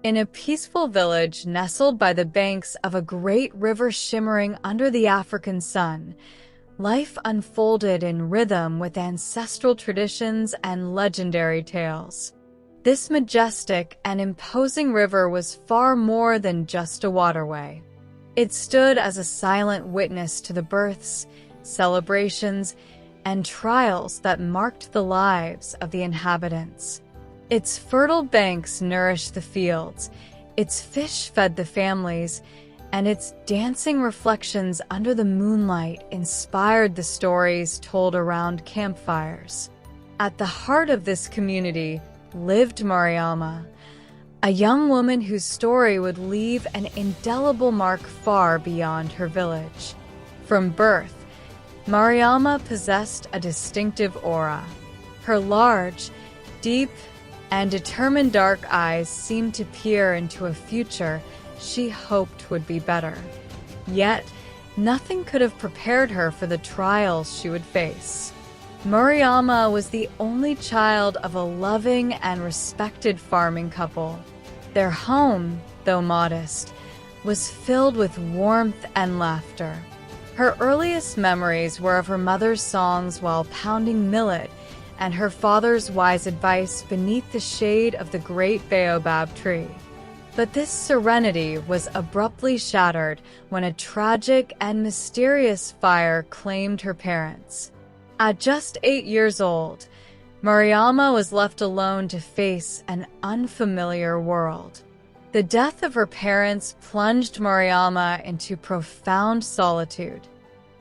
In a peaceful village nestled by the banks of a great river shimmering under the African sun, life unfolded in rhythm with ancestral traditions and legendary tales. This majestic and imposing river was far more than just a waterway. It stood as a silent witness to the births, celebrations, and trials that marked the lives of the inhabitants. Its fertile banks nourished the fields, its fish fed the families, and its dancing reflections under the moonlight inspired the stories told around campfires. At the heart of this community lived Mariama, a young woman whose story would leave an indelible mark far beyond her village. From birth, Mariama possessed a distinctive aura. Her large, deep, and determined dark eyes seemed to peer into a future she hoped would be better. Yet, nothing could have prepared her for the trials she would face. Mariama was the only child of a loving and respected farming couple. Their home, though modest, was filled with warmth and laughter. Her earliest memories were of her mother's songs while pounding millet and her father's wise advice beneath the shade of the great baobab tree. But this serenity was abruptly shattered when a tragic and mysterious fire claimed her parents. At just 8 years old, Mariama was left alone to face an unfamiliar world. The death of her parents plunged Mariama into profound solitude.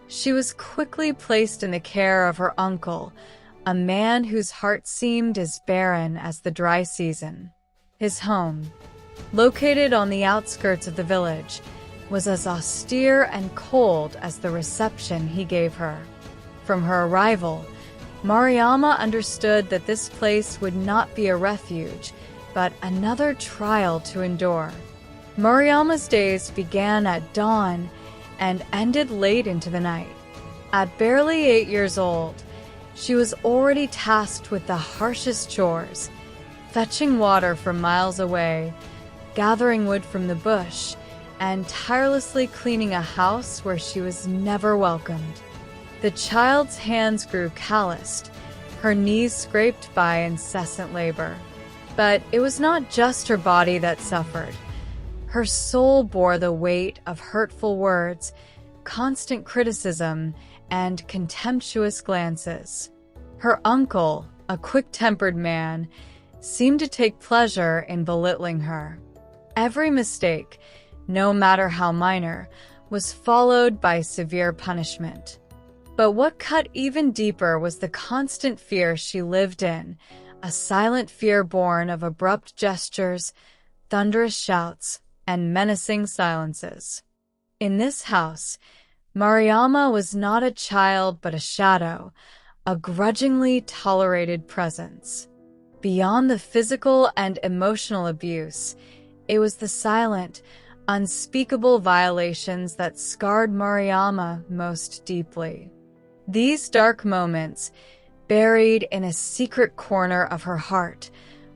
She was quickly placed in the care of her uncle, a man whose heart seemed as barren as the dry season. His home, located on the outskirts of the village, was as austere and cold as the reception he gave her. From her arrival, Mariama understood that this place would not be a refuge, but another trial to endure. Mariama's days began at dawn and ended late into the night. At barely 8 years old, she was already tasked with the harshest chores, fetching water from miles away, gathering wood from the bush, and tirelessly cleaning a house where she was never welcomed. The child's hands grew calloused, her knees scraped by incessant labor. But it was not just her body that suffered. Her soul bore the weight of hurtful words, constant criticism, and contemptuous glances. Her uncle, a quick-tempered man, seemed to take pleasure in belittling her. Every mistake, no matter how minor, was followed by severe punishment. But what cut even deeper was the constant fear she lived in, a silent fear born of abrupt gestures, thunderous shouts, and menacing silences. In this house, Mariama was not a child but a shadow, a grudgingly tolerated presence. Beyond the physical and emotional abuse, it was the silent, unspeakable violations that scarred Mariama most deeply. These dark moments, buried in a secret corner of her heart,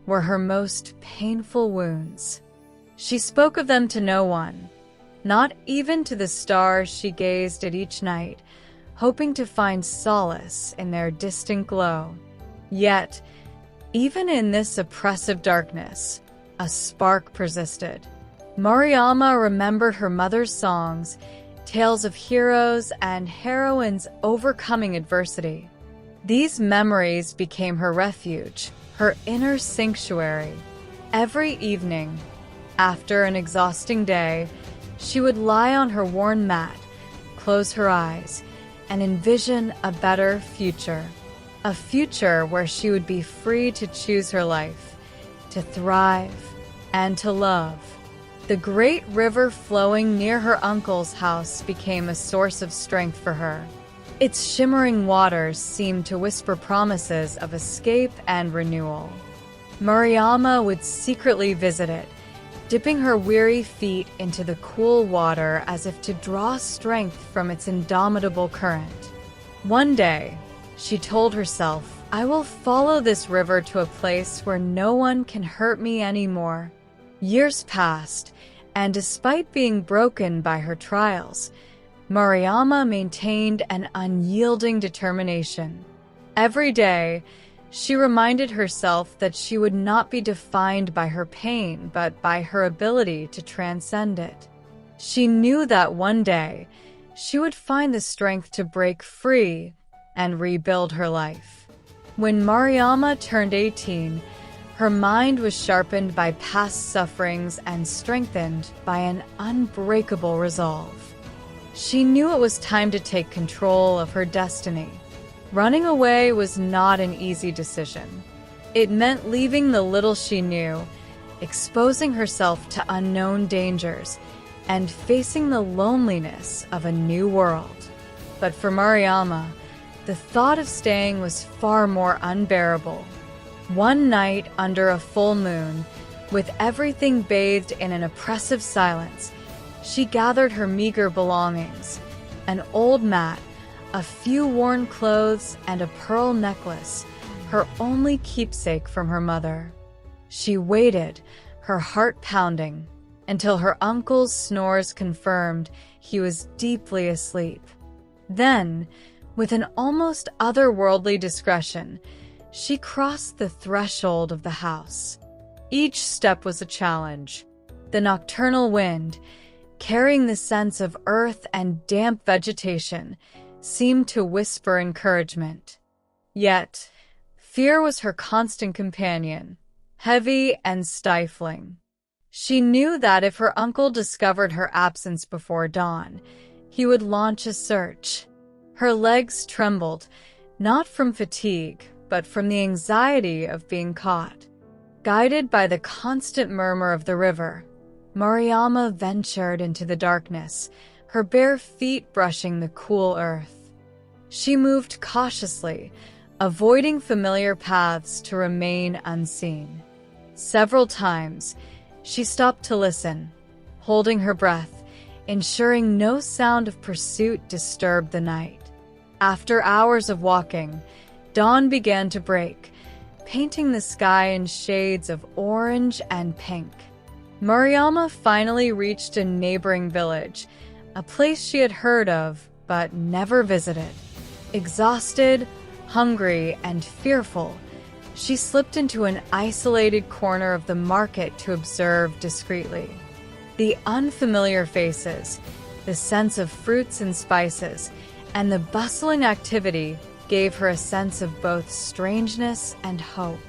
were her most painful wounds. She spoke of them to no one, not even to the stars she gazed at each night, hoping to find solace in their distant glow. Yet, even in this oppressive darkness, a spark persisted. Mariama remembered her mother's songs, tales of heroes and heroines overcoming adversity. These memories became her refuge, her inner sanctuary. Every evening, after an exhausting day, she would lie on her worn mat, close her eyes, and envision a better future. A future where she would be free to choose her life, to thrive, and to love. The great river flowing near her uncle's house became a source of strength for her. Its shimmering waters seemed to whisper promises of escape and renewal. Mariama would secretly visit it, dipping her weary feet into the cool water as if to draw strength from its indomitable current. One day, she told herself, "I will follow this river to a place where no one can hurt me anymore." Years passed, and despite being broken by her trials, Mariama maintained an unyielding determination. Every day, she reminded herself that she would not be defined by her pain, but by her ability to transcend it. She knew that one day, she would find the strength to break free and rebuild her life. When Mariama turned 18, her mind was sharpened by past sufferings and strengthened by an unbreakable resolve. She knew it was time to take control of her destiny. Running away was not an easy decision. It meant leaving the little she knew, exposing herself to unknown dangers, and facing the loneliness of a new world. But for Mariama, the thought of staying was far more unbearable. One night under a full moon, with everything bathed in an oppressive silence, she gathered her meager belongings, an old mat, a few worn clothes, and a pearl necklace, her only keepsake from her mother. She waited, her heart pounding, until her uncle's snores confirmed he was deeply asleep. Then, with an almost otherworldly discretion, she crossed the threshold of the house. Each step was a challenge. The nocturnal wind, carrying the sense of earth and damp vegetation, seemed to whisper encouragement. Yet, fear was her constant companion, heavy and stifling. She knew that if her uncle discovered her absence before dawn, he would launch a search. Her legs trembled, not from fatigue, but from the anxiety of being caught. Guided by the constant murmur of the river, Mariama ventured into the darkness, her bare feet brushing the cool earth. She moved cautiously, avoiding familiar paths to remain unseen. Several times, she stopped to listen, holding her breath, ensuring no sound of pursuit disturbed the night. After hours of walking, dawn began to break, painting the sky in shades of orange and pink. Mariama finally reached a neighboring village, a place she had heard of but never visited. Exhausted, hungry, and fearful, she slipped into an isolated corner of the market to observe discreetly. The unfamiliar faces, the sense of fruits and spices, and the bustling activity gave her a sense of both strangeness and hope.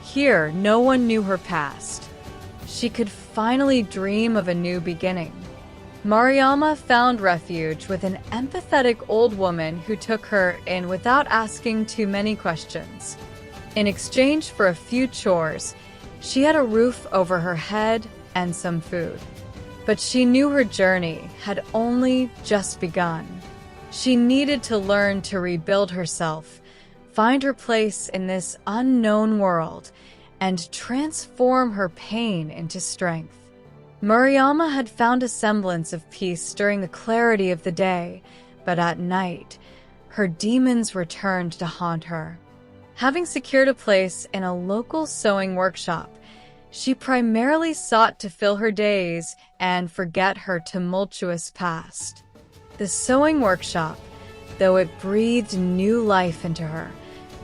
Here, no one knew her past. She could finally dream of a new beginning. Mariama found refuge with an empathetic old woman who took her in without asking too many questions. In exchange for a few chores, she had a roof over her head and some food. But she knew her journey had only just begun. She needed to learn to rebuild herself, find her place in this unknown world, and transform her pain into strength. Mariama had found a semblance of peace during the clarity of the day, but at night, her demons returned to haunt her. Having secured a place in a local sewing workshop, she primarily sought to fill her days and forget her tumultuous past. The sewing workshop, though it breathed new life into her,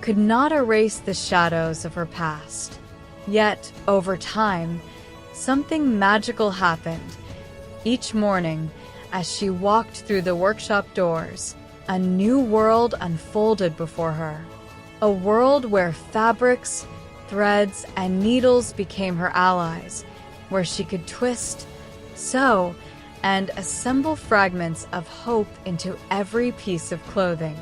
could not erase the shadows of her past. Yet, over time, something magical happened. Each morning, as she walked through the workshop doors, a new world unfolded before her. A world where fabrics, threads, and needles became her allies, where she could twist, sew, and assemble fragments of hope into every piece of clothing.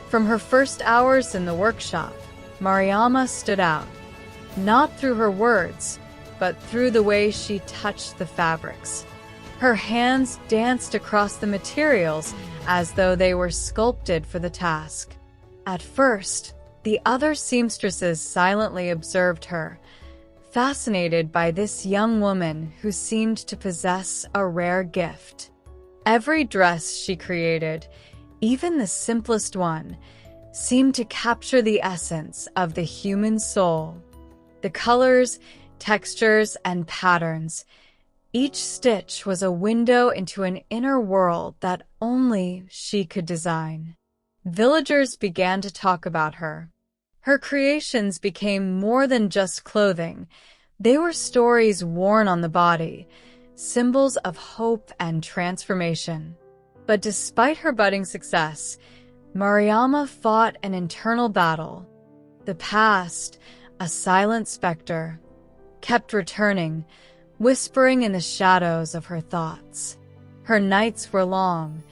From her first hours in the workshop, Mariama stood out, not through her words, but through the way she touched the fabrics. Her hands danced across the materials as though they were sculpted for the task. At first, the other seamstresses silently observed her, fascinated by this young woman who seemed to possess a rare gift. Every dress she created, even the simplest one, seemed to capture the essence of the human soul. The colors, textures, and patterns. Each stitch was a window into an inner world that only she could design. Villagers began to talk about her. Her creations became more than just clothing. They were stories worn on the body, symbols of hope and transformation. But despite her budding success, Mariama fought an internal battle. The past, a silent specter, kept returning, whispering in the shadows of her thoughts. Her nights were long,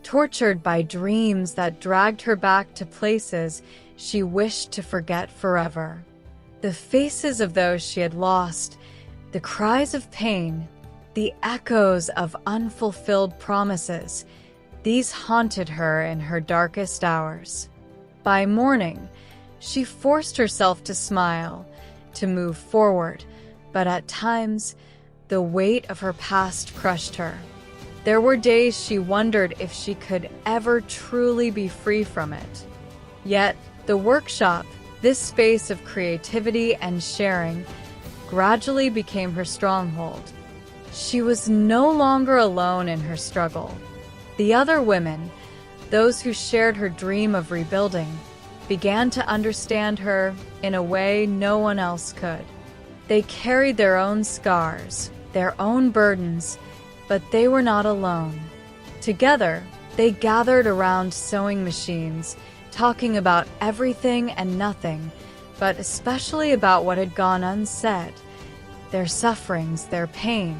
tortured by dreams that dragged her back to places she wished to forget forever. The faces of those she had lost, the cries of pain, the echoes of unfulfilled promises, these haunted her in her darkest hours. By morning, she forced herself to smile, to move forward, but at times, the weight of her past crushed her. There were days she wondered if she could ever truly be free from it. Yet, the workshop, this space of creativity and sharing, gradually became her stronghold. She was no longer alone in her struggle. The other women, those who shared her dream of rebuilding, began to understand her in a way no one else could. They carried their own scars, their own burdens, but they were not alone. Together, they gathered around sewing machines, talking about everything and nothing, but especially about what had gone unsaid, their sufferings, their pain,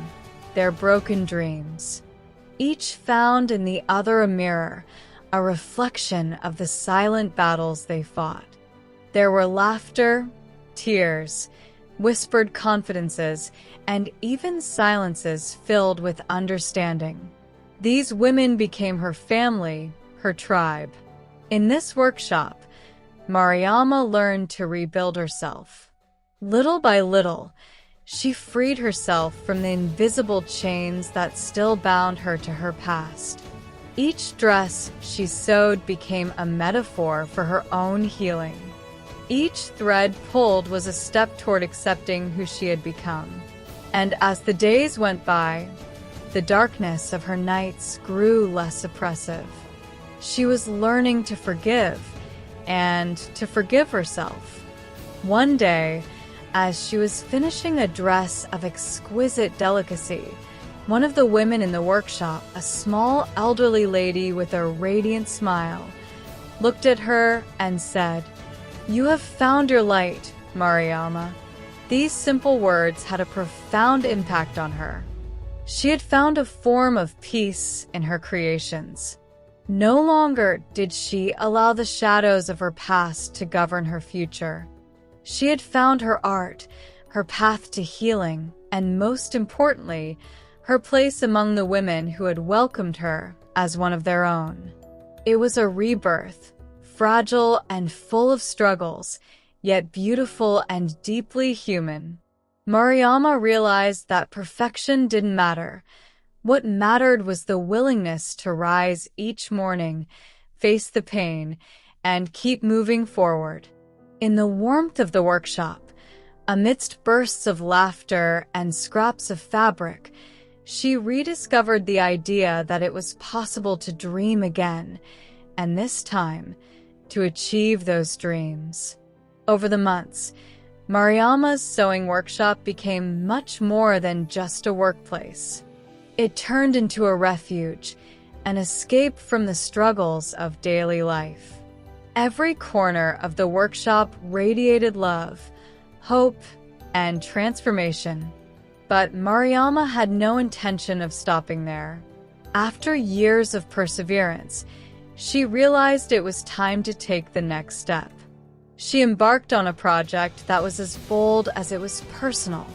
their broken dreams. Each found in the other a mirror, a reflection of the silent battles they fought. There were laughter, tears, whispered confidences, and even silences filled with understanding. These women became her family, her tribe. In this workshop, Mariama learned to rebuild herself. Little by little, she freed herself from the invisible chains that still bound her to her past. Each dress she sewed became a metaphor for her own healing. Each thread pulled was a step toward accepting who she had become. And as the days went by, the darkness of her nights grew less oppressive. She was learning to forgive and to forgive herself. One day, as she was finishing a dress of exquisite delicacy, one of the women in the workshop, a small elderly lady with a radiant smile, looked at her and said, "You have found your light, Mariama." These simple words had a profound impact on her. She had found a form of peace in her creations. No longer did she allow the shadows of her past to govern her future. She had found her art, her path to healing, and most importantly, her place among the women who had welcomed her as one of their own. It was a rebirth, fragile and full of struggles, yet beautiful and deeply human. Mariama realized that perfection didn't matter. What mattered was the willingness to rise each morning, face the pain, and keep moving forward. In the warmth of the workshop, amidst bursts of laughter and scraps of fabric, she rediscovered the idea that it was possible to dream again, and this time, to achieve those dreams. Over the months, Mariama's sewing workshop became much more than just a workplace. It turned into a refuge, an escape from the struggles of daily life. Every corner of the workshop radiated love, hope, and transformation. But Mariama had no intention of stopping there. After years of perseverance, she realized it was time to take the next step. She embarked on a project that was as bold as it was personal,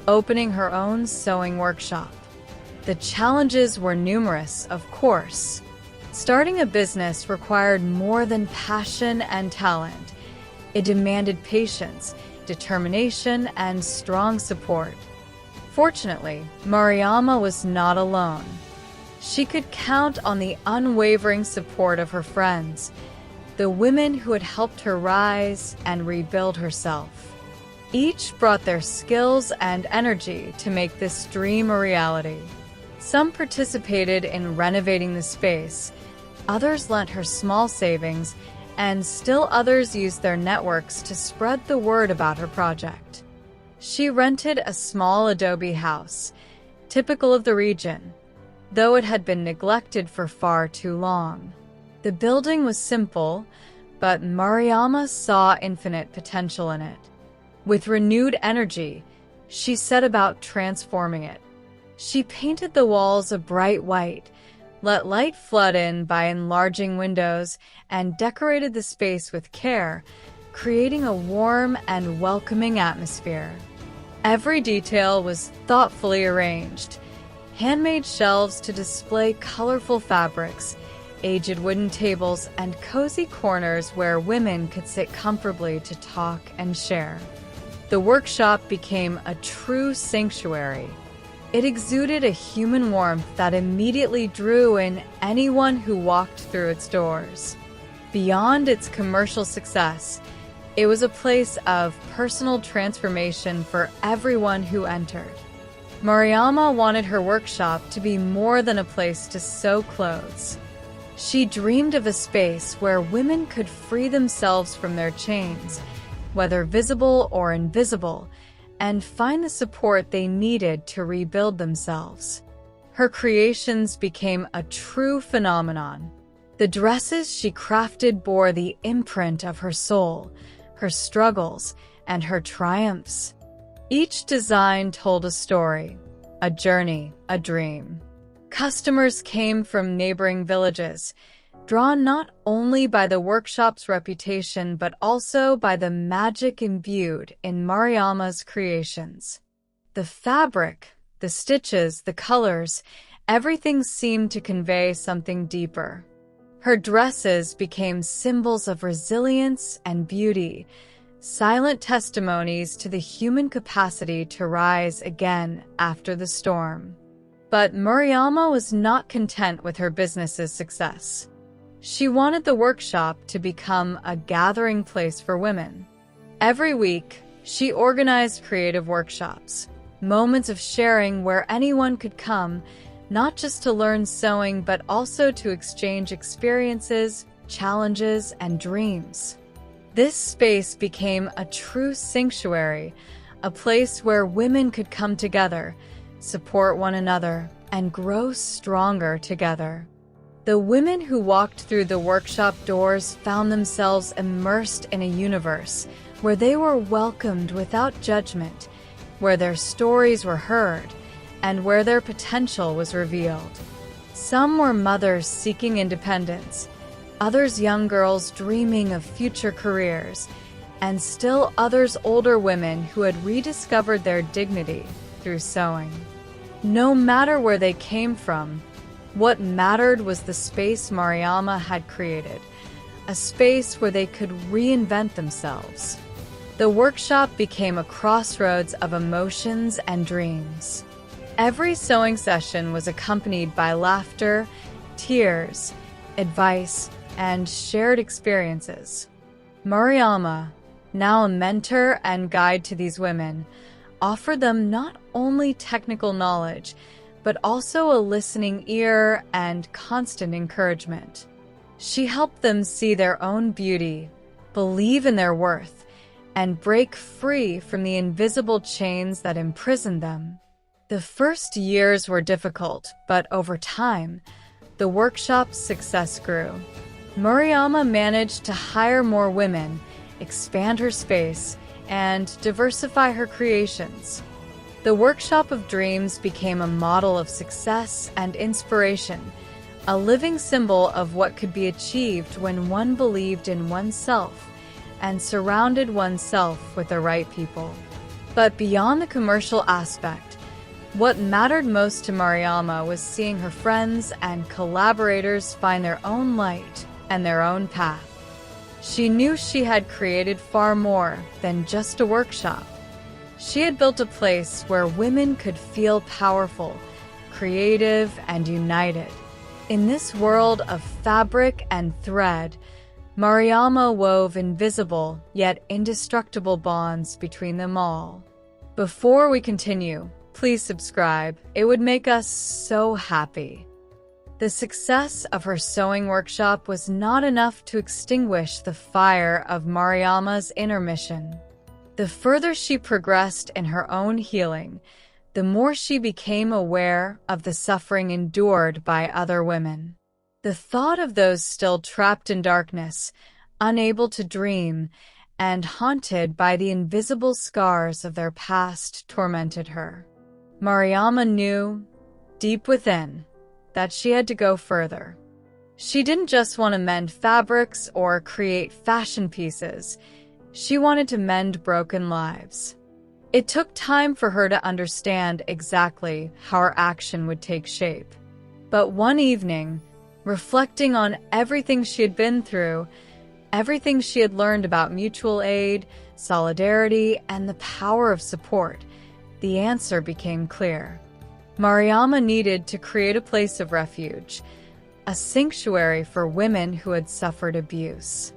opening her own sewing workshop. The challenges were numerous, of course. Starting a business required more than passion and talent. It demanded patience, determination, and strong support. Fortunately, Mariama was not alone. She could count on the unwavering support of her friends, the women who had helped her rise and rebuild herself. Each brought their skills and energy to make this dream a reality. Some participated in renovating the space, others lent her small savings, and still others used their networks to spread the word about her project. She rented a small adobe house, typical of the region, though it had been neglected for far too long. The building was simple, but Mariama saw infinite potential in it. With renewed energy, she set about transforming it. She painted the walls a bright white, let light flood in by enlarging windows, and decorated the space with care, creating a warm and welcoming atmosphere. Every detail was thoughtfully arranged. Handmade shelves to display colorful fabrics, aged wooden tables, and cozy corners where women could sit comfortably to talk and share. The workshop became a true sanctuary. It exuded a human warmth that immediately drew in anyone who walked through its doors. Beyond its commercial success, it was a place of personal transformation for everyone who entered. Mariama wanted her workshop to be more than a place to sew clothes. She dreamed of a space where women could free themselves from their chains, whether visible or invisible, and find the support they needed to rebuild themselves. Her creations became a true phenomenon. The dresses she crafted bore the imprint of her soul, her struggles, and her triumphs. Each design told a story, a journey, a dream. Customers came from neighboring villages, drawn not only by the workshop's reputation but also by the magic imbued in Mariama's creations. The fabric, the stitches, the colors, everything seemed to convey something deeper. Her dresses became symbols of resilience and beauty, silent testimonies to the human capacity to rise again after the storm. But Mariama was not content with her business's success. She wanted the workshop to become a gathering place for women. Every week, she organized creative workshops, moments of sharing where anyone could come, not just to learn sewing, but also to exchange experiences, challenges, and dreams. This space became a true sanctuary, a place where women could come together, support one another, and grow stronger together. The women who walked through the workshop doors found themselves immersed in a universe where they were welcomed without judgment, where their stories were heard, and where their potential was revealed. Some were mothers seeking independence, others young girls dreaming of future careers, and still others older women who had rediscovered their dignity through sewing. No matter where they came from, what mattered was the space Mariama had created, a space where they could reinvent themselves. The workshop became a crossroads of emotions and dreams. Every sewing session was accompanied by laughter, tears, advice, and shared experiences. Mariama, now a mentor and guide to these women, offered them not only technical knowledge, but also a listening ear and constant encouragement. She helped them see their own beauty, believe in their worth, and break free from the invisible chains that imprisoned them. The first years were difficult, but over time, the workshop's success grew. Mariama managed to hire more women, expand her space, and diversify her creations. The Workshop of Dreams became a model of success and inspiration, a living symbol of what could be achieved when one believed in oneself and surrounded oneself with the right people. But beyond the commercial aspect, what mattered most to Mariama was seeing her friends and collaborators find their own light and their own path. She knew she had created far more than just a workshop. She had built a place where women could feel powerful, creative, and united. In this world of fabric and thread, Mariama wove invisible yet indestructible bonds between them all. Before we continue, please subscribe. It would make us so happy. The success of her sewing workshop was not enough to extinguish the fire of Mariama's inner mission. The further she progressed in her own healing, the more she became aware of the suffering endured by other women. The thought of those still trapped in darkness, unable to dream, and haunted by the invisible scars of their past tormented her. Mariama knew, deep within, that she had to go further. She didn't just want to mend fabrics or create fashion pieces. She wanted to mend broken lives. It took time for her to understand exactly how her action would take shape. But one evening, reflecting on everything she had been through, everything she had learned about mutual aid, solidarity, and the power of support, the answer became clear. Mariama needed to create a place of refuge, a sanctuary for women who had suffered abuse.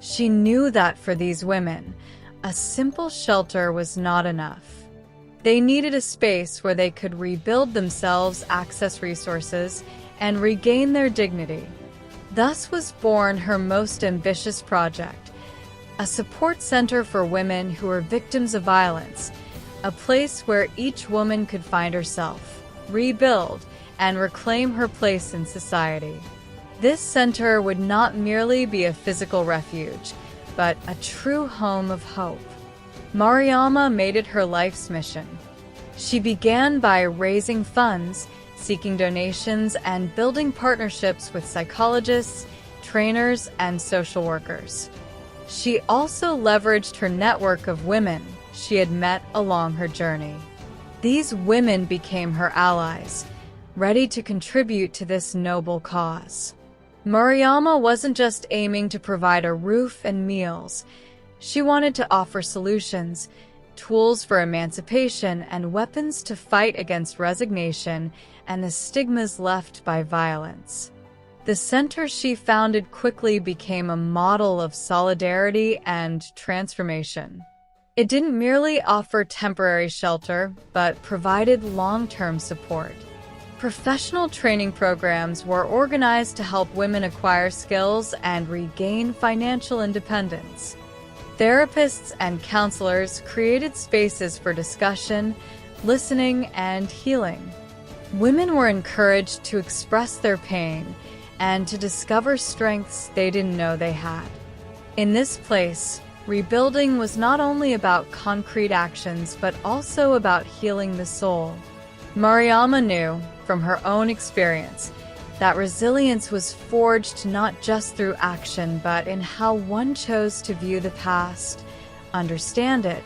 She knew that for these women, a simple shelter was not enough. They needed a space where they could rebuild themselves, access resources, and regain their dignity. Thus was born her most ambitious project, a support center for women who were victims of violence, a place where each woman could find herself, rebuild, and reclaim her place in society. This center would not merely be a physical refuge, but a true home of hope. Mariama made it her life's mission. She began by raising funds, seeking donations, and building partnerships with psychologists, trainers, and social workers. She also leveraged her network of women she had met along her journey. These women became her allies, ready to contribute to this noble cause. Mariama wasn't just aiming to provide a roof and meals. She wanted to offer solutions, tools for emancipation, and weapons to fight against resignation and the stigmas left by violence. The center she founded quickly became a model of solidarity and transformation. It didn't merely offer temporary shelter, but provided long-term support. Professional training programs were organized to help women acquire skills and regain financial independence. Therapists and counselors created spaces for discussion, listening, and healing. Women were encouraged to express their pain and to discover strengths they didn't know they had. In this place, rebuilding was not only about concrete actions, but also about healing the soul. Mariama knew, from her own experience, that resilience was forged not just through action, but in how one chose to view the past, understand it,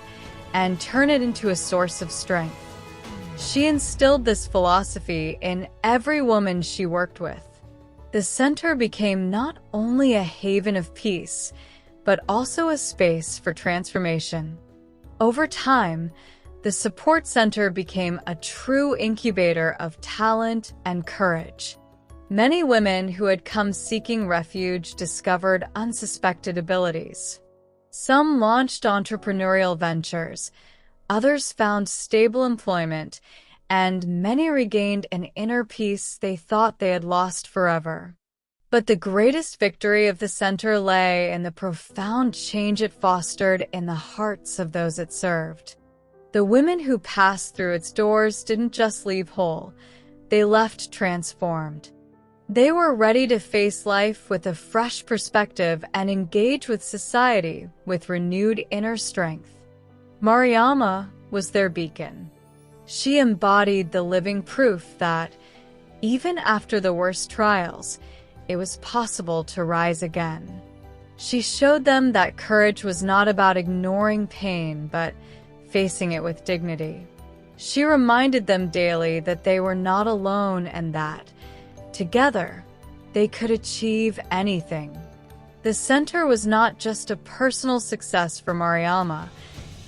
and turn it into a source of strength. She instilled this philosophy in every woman she worked with. The center became not only a haven of peace, but also a space for transformation. Over time, the support center became a true incubator of talent and courage. Many women who had come seeking refuge discovered unsuspected abilities. Some launched entrepreneurial ventures, others found stable employment, and many regained an inner peace they thought they had lost forever. But the greatest victory of the center lay in the profound change it fostered in the hearts of those it served. The women who passed through its doors didn't just leave whole, they left transformed. They were ready to face life with a fresh perspective and engage with society with renewed inner strength. Mariama was their beacon. She embodied the living proof that, even after the worst trials, it was possible to rise again. She showed them that courage was not about ignoring pain, but facing it with dignity. She reminded them daily that they were not alone and that, together, they could achieve anything. The center was not just a personal success for Mariama.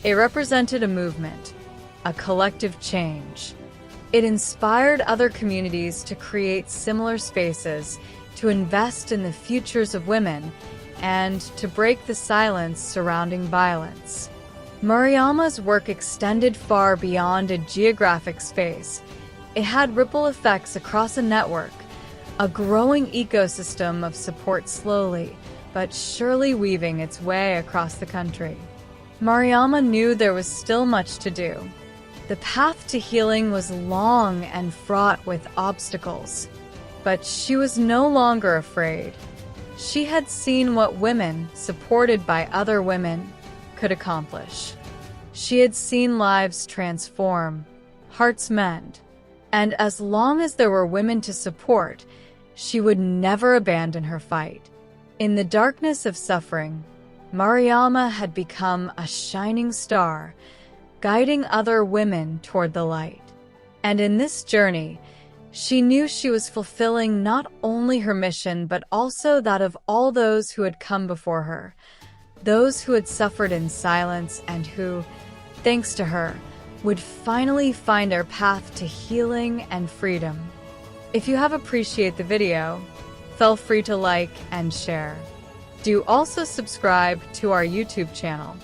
It represented a movement, a collective change. It inspired other communities to create similar spaces, to invest in the futures of women, and to break the silence surrounding violence. Mariama's work extended far beyond a geographic space. It had ripple effects across a network, a growing ecosystem of support slowly but surely weaving its way across the country. Mariama knew there was still much to do. The path to healing was long and fraught with obstacles, but she was no longer afraid. She had seen what women, supported by other women, could accomplish. She had seen lives transform, hearts mend, and as long as there were women to support, she would never abandon her fight. In the darkness of suffering, Mariama had become a shining star, guiding other women toward the light. And in this journey, she knew she was fulfilling not only her mission but also that of all those who had come before her, those who had suffered in silence and who, thanks to her, would finally find their path to healing and freedom. If you have appreciated the video, feel free to like and share. Do also subscribe to our YouTube channel.